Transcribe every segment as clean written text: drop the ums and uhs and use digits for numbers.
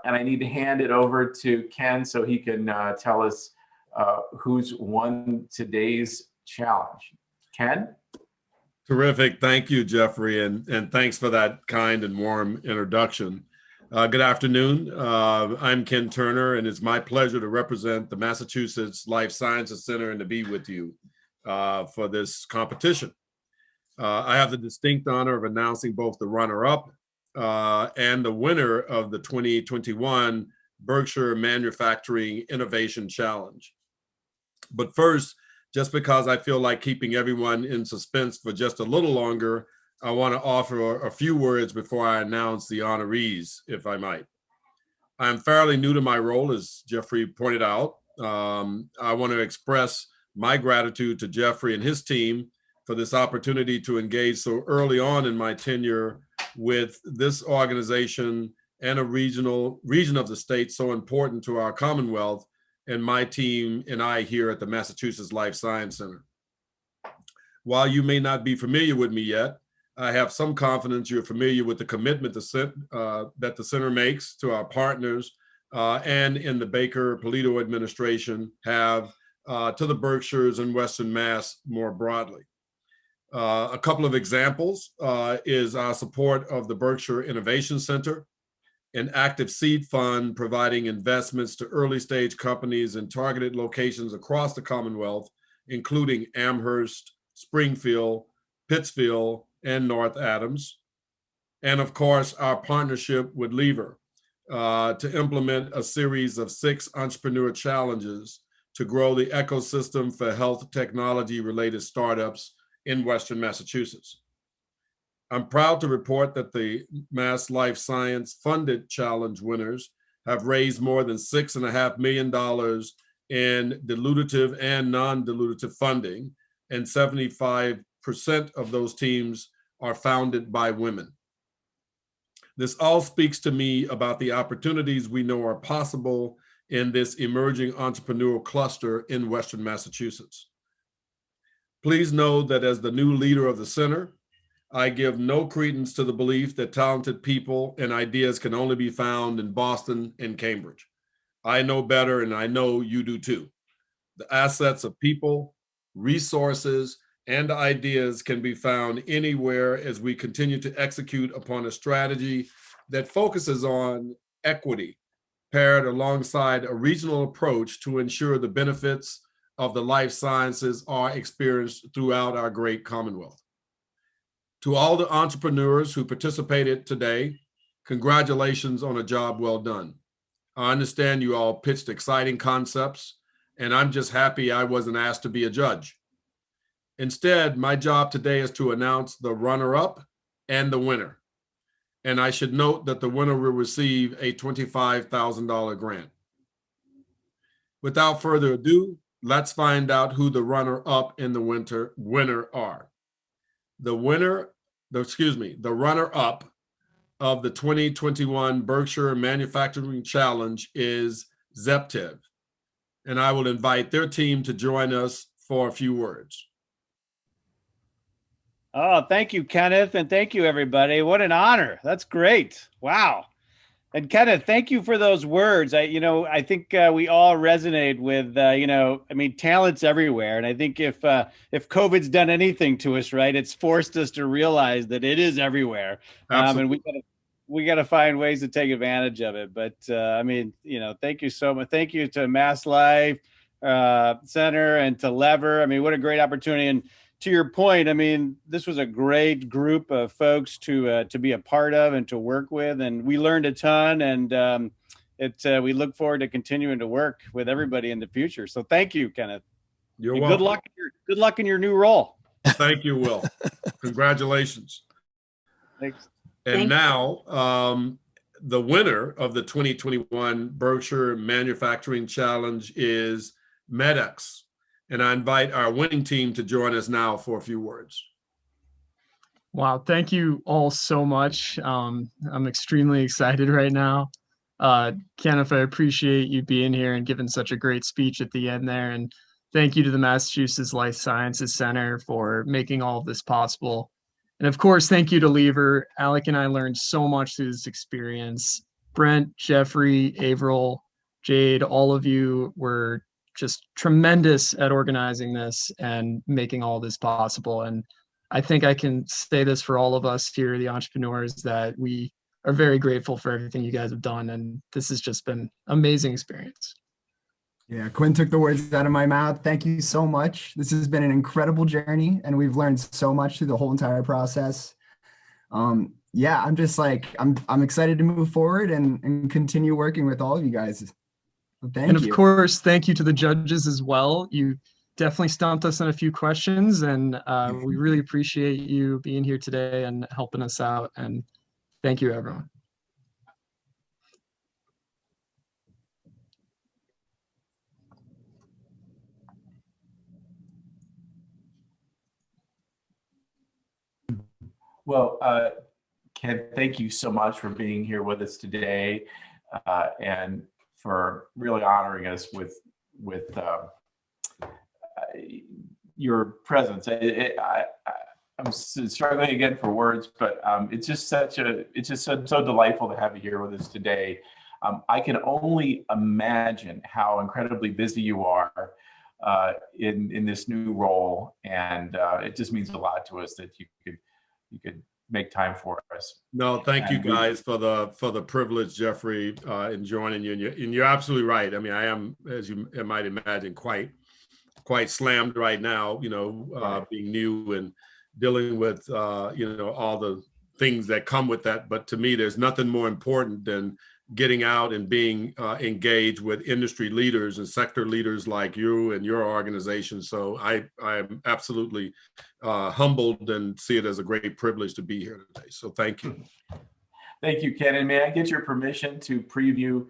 and I need to hand it over to Ken so he can tell us who's won today's challenge. Ken? Terrific. Thank you, Jeffrey, and thanks for that kind and warm introduction. Good afternoon. I'm Ken Turner, and it's my pleasure to represent the Massachusetts Life Sciences Center and to be with you for this competition. I have the distinct honor of announcing both the runner-up and the winner of the 2021 Berkshire Manufacturing Innovation Challenge. But first, just because I feel like keeping everyone in suspense for just a little longer, I want to offer a few words before I announce the honorees, if I might. I'm fairly new to my role, as Jeffrey pointed out. I want to express my gratitude to Jeffrey and his team for this opportunity to engage so early on in my tenure with this organization and a region of the state so important to our Commonwealth and my team and I here at the Massachusetts Life Science Center. While you may not be familiar with me yet, I have some confidence you're familiar with the commitment that the center makes to our partners and in the Baker-Polito administration have to the Berkshires and Western Mass more broadly. A couple of examples is our support of the Berkshire Innovation Center, an active seed fund providing investments to early stage companies in targeted locations across the Commonwealth, including Amherst, Springfield, Pittsfield, and North Adams. And of course, our partnership with Lever to implement a series of 6 entrepreneur challenges to grow the ecosystem for health technology related startups in Western Massachusetts. I'm proud to report that the Mass Life Science funded challenge winners have raised more than $6.5 million in dilutive and non-dilutive funding, and 75% of those teams are founded by women. This all speaks to me about the opportunities we know are possible in this emerging entrepreneurial cluster in Western Massachusetts. Please know that as the new leader of the center, I give no credence to the belief that talented people and ideas can only be found in Boston and Cambridge. I know better, and I know you do too. The assets of people, resources, and ideas can be found anywhere as we continue to execute upon a strategy that focuses on equity, paired alongside a regional approach to ensure the benefits of the life sciences are experienced throughout our great Commonwealth. To all the entrepreneurs who participated today, congratulations on a job well done. I understand you all pitched exciting concepts, and I'm just happy I wasn't asked to be a judge. Instead, my job today is to announce the runner-up and the winner. And I should note that the winner will receive a $25,000 grant. Without further ado, let's find out who the runner-up and the winner are. The runner-up of the 2021 Berkshire Manufacturing Challenge is Zeptive, and I will invite their team to join us for a few words. Oh, thank you, Kenneth, and thank you, everybody. What an honor. That's great. Wow. And Kenneth, thank you for those words. I think we all resonate with, talent's everywhere. And I think if COVID's done anything to us, right, it's forced us to realize that it is everywhere. And we got to find ways to take advantage of it. But thank you so much. Thank you to Mass Life Center and to Lever. What a great opportunity. And to your point, this was a great group of folks to be a part of and to work with, and we learned a ton. And we look forward to continuing to work with everybody in the future. So thank you, Kenneth. You're welcome. Good luck in your new role. Thank you, Will. Congratulations. Thanks. And now, the winner of the 2021 Berkshire Manufacturing Challenge is MedUX. And I invite our winning team to join us now for a few words. Wow, thank you all so much. I'm extremely excited right now. Kenneth, I appreciate you being here and giving such a great speech at the end there. And thank you to the Massachusetts Life Sciences Center for making all of this possible. And of course, thank you to Lever. Alec and I learned so much through this experience. Brent, Jeffrey, Averill, Jade, all of you were just tremendous at organizing this and making all this possible. And I think I can say this for all of us here, the entrepreneurs, that we are very grateful for everything you guys have done. And this has just been an amazing experience. Yeah, Quinn took the words out of my mouth. Thank you so much. This has been an incredible journey, and we've learned so much through the whole entire process. Yeah, I'm just like, I'm excited to move forward and continue working with all of you guys. So thank And of you. course, thank you to the judges as well. You definitely stumped us on a few questions, and we really appreciate you being here today and helping us out. And thank you, everyone. Well, Ken, thank you so much for being here with us today, and for really honoring us with your presence. I'm struggling again for words, but it's just so delightful to have you here with us today. I can only imagine how incredibly busy you are in this new role, and it just means a lot to us that you could make time for us. No, thank you guys for the privilege, Jeffrey, in joining you. And you're absolutely right. I mean, I am, as you might imagine, quite slammed right now, being new and dealing with, all the things that come with that. But to me, there's nothing more important than getting out and being engaged with industry leaders and sector leaders like you and your organization. So I'm absolutely humbled and see it as a great privilege to be here today. So thank you. Thank you, Ken. And may I get your permission to preview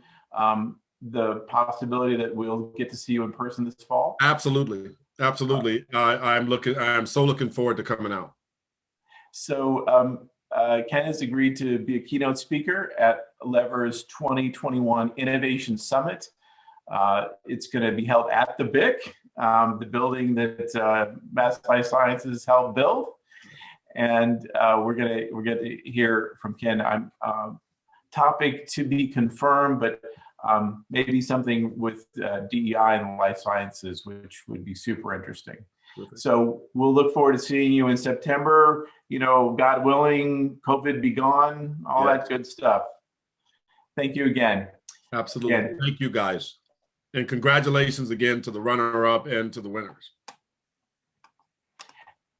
the possibility that we'll get to see you in person this fall? Absolutely. Absolutely. I'm so looking forward to coming out. So Ken has agreed to be a keynote speaker at Lever's 2021 Innovation Summit. It's going to be held at the BIC, the building that Mass Life Sciences helped build. And we're going to hear from Ken. Topic to be confirmed, but maybe something with DEI and life sciences, which would be super interesting. Perfect. So we'll look forward to seeing you in September. God willing, COVID be gone, all that good stuff. Thank you again. Absolutely. Again. Thank you, guys. And congratulations again to the runner-up and to the winners.